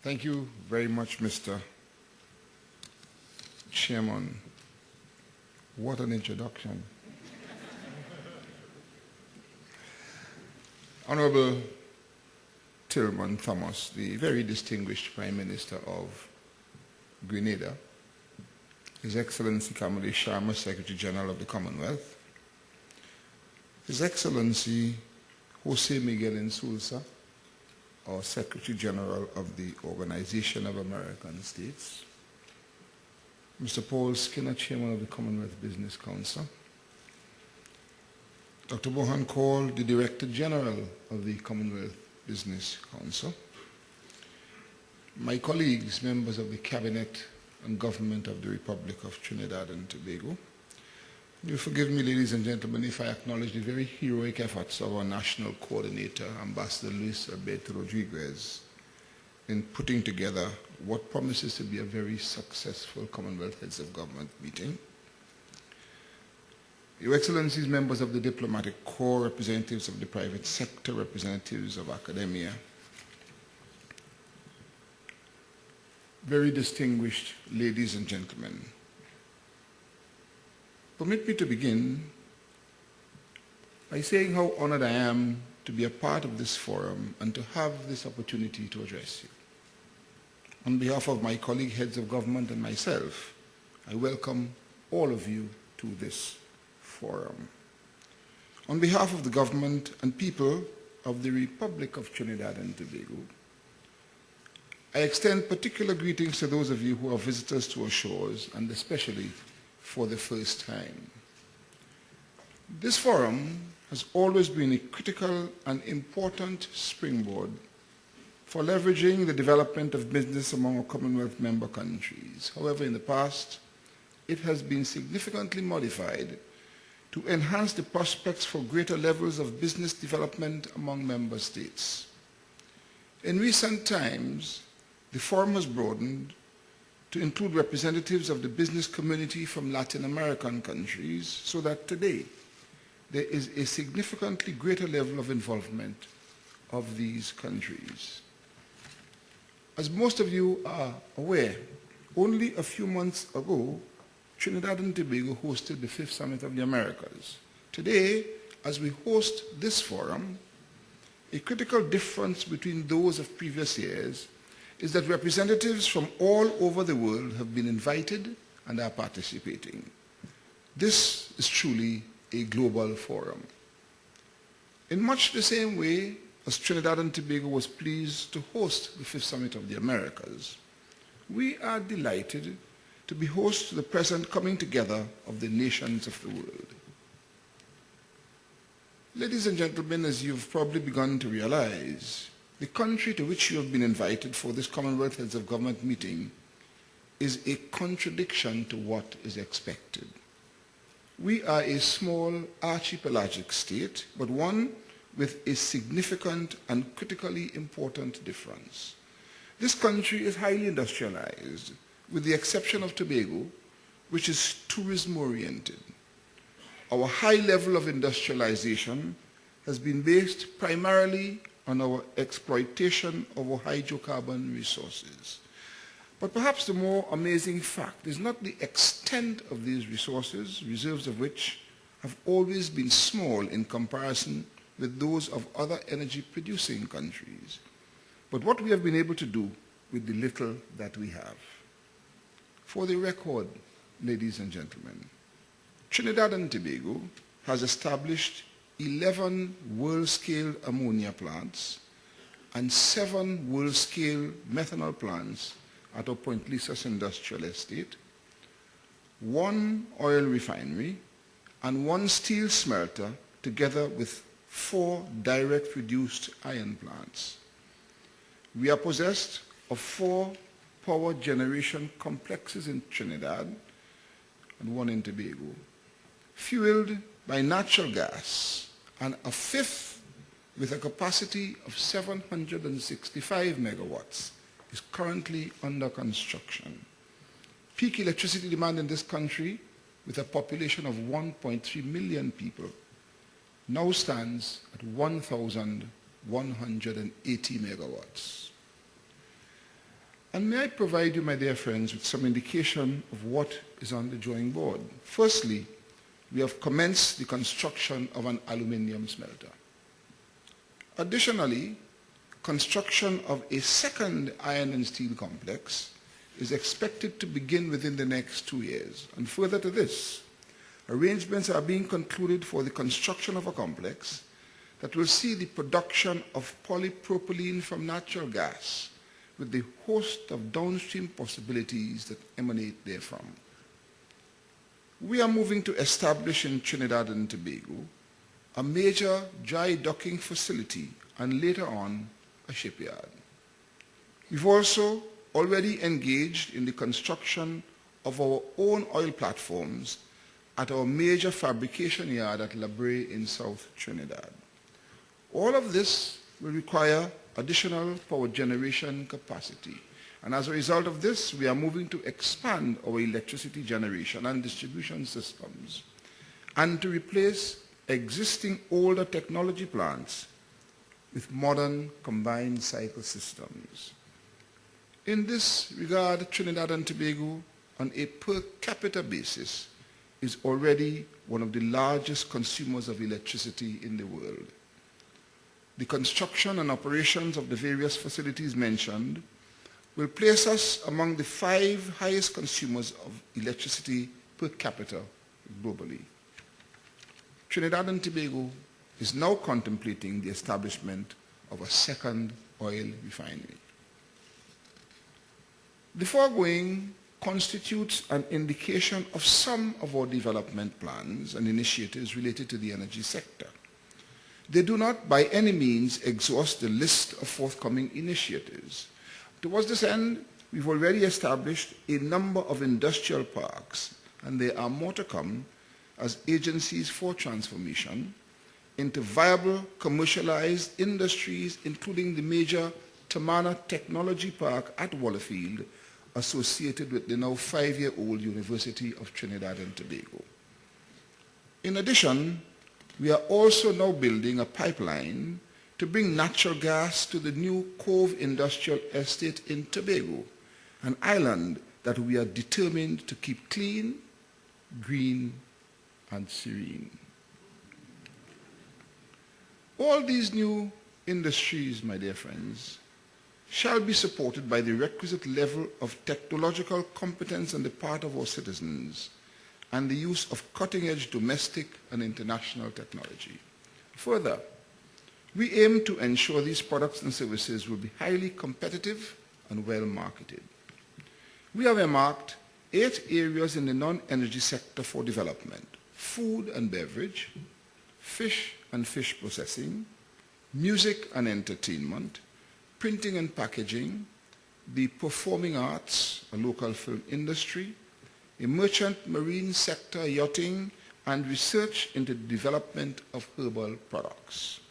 Thank you very much, Mr. Chairman. What an introduction. Honorable Tillman Thomas, the very distinguished Prime Minister of Grenada, His Excellency Kamali Sharma, Secretary General of the Commonwealth, His Excellency Jose Miguel Insulza, our Secretary General of the Organization of American States, Mr. Paul Skinner, Chairman of the Commonwealth Business Council, Dr. Mohan Kaul, the Director General of the Commonwealth Business Council, my colleagues, members of the Cabinet and Government of the Republic of Trinidad and Tobago. You forgive me, ladies and gentlemen, if I acknowledge the very heroic efforts of our National Coordinator, Ambassador Luis Alberto Rodriguez, in putting together what promises to be a very successful Commonwealth Heads of Government meeting. Your Excellencies, members of the Diplomatic Corps, representatives of the private sector, representatives of academia, very distinguished ladies and gentlemen, permit me to begin by saying how honored I am to be a part of this forum and to have this opportunity to address you. On behalf of my colleague heads of government and myself, I welcome all of you to this forum. On behalf of the government and people of the Republic of Trinidad and Tobago, I extend particular greetings to those of you who are visitors to our shores, and especially for the first time. This forum has always been a critical and important springboard for leveraging the development of business among our Commonwealth member countries. However, in the past, it has been significantly modified to enhance the prospects for greater levels of business development among member states. In recent times, the forum has broadened to include representatives of the business community from Latin American countries, so that today there is a significantly greater level of involvement of these countries. As most of you are aware, only a few months ago, Trinidad and Tobago hosted the 5th Summit of the Americas. Today, as we host this forum, a critical difference between those of previous years is that representatives from all over the world have been invited and are participating. This is truly a global forum. In much the same way as Trinidad and Tobago was pleased to host the 5th Summit of the Americas, we are delighted to be host to the present coming together of the nations of the world. Ladies and gentlemen, as you've probably begun to realize, the country to which you have been invited for this Commonwealth Heads of Government meeting is a contradiction to what is expected. We are a small archipelagic state, but one with a significant and critically important difference. This country is highly industrialized, with the exception of Tobago, which is tourism-oriented. Our high level of industrialization has been based primarily on our exploitation of our hydrocarbon resources. But perhaps the more amazing fact is not the extent of these resources, reserves of which have always been small in comparison with those of other energy-producing countries, but what we have been able to do with the little that we have. For the record, ladies and gentlemen, Trinidad and Tobago has established 11 world-scale ammonia plants and 7 world-scale methanol plants at our Point Lisas industrial estate, 1 oil refinery, and 1 steel smelter, together with 4 direct reduced iron plants. We are possessed of 4 power generation complexes in Trinidad and 1 in Tobago, fueled by natural gas, and a 5th with a capacity of 765 megawatts is currently under construction. Peak electricity demand in this country, with a population of 1.3 million people, now stands at 1,180 megawatts. And may I provide you, my dear friends, with some indication of what is on the drawing board. Firstly, we have commenced the construction of an aluminium smelter. Additionally, construction of a second iron and steel complex is expected to begin within the next 2 years. And further to this, arrangements are being concluded for the construction of a complex that will see the production of polypropylene from natural gas with the host of downstream possibilities that emanate therefrom. We are moving to establish in Trinidad and Tobago a major dry docking facility and later on a shipyard. We've also already engaged in the construction of our own oil platforms at our major fabrication yard at La Brea in South Trinidad. All of this will require additional power generation capacity. And as a result of this, we are moving to expand our electricity generation and distribution systems and to replace existing older technology plants with modern combined cycle systems. In this regard, Trinidad and Tobago, on a per capita basis, is already one of the largest consumers of electricity in the world. The construction and operations of the various facilities mentioned will place us among the 5 highest consumers of electricity per capita globally. Trinidad and Tobago is now contemplating the establishment of a second oil refinery. The foregoing constitutes an indication of some of our development plans and initiatives related to the energy sector. They do not by any means exhaust the list of forthcoming initiatives. Towards this end, we've already established a number of industrial parks, and there are more to come as agencies for transformation into viable commercialized industries, including the major Tamana Technology Park at Wallerfield, associated with the now 5-year-old University of Trinidad and Tobago. In addition, we are also now building a pipeline to bring natural gas to the new Cove Industrial Estate in Tobago, an island that we are determined to keep clean, green, and serene. All these new industries, my dear friends, shall be supported by the requisite level of technological competence on the part of our citizens and the use of cutting-edge domestic and international technology. Further, we aim to ensure these products and services will be highly competitive and well marketed. We have earmarked 8 areas in the non-energy sector for development: food and beverage, fish and fish processing, music and entertainment, printing and packaging, the performing arts, a local film industry, a merchant marine sector, yachting, and research into the development of herbal products.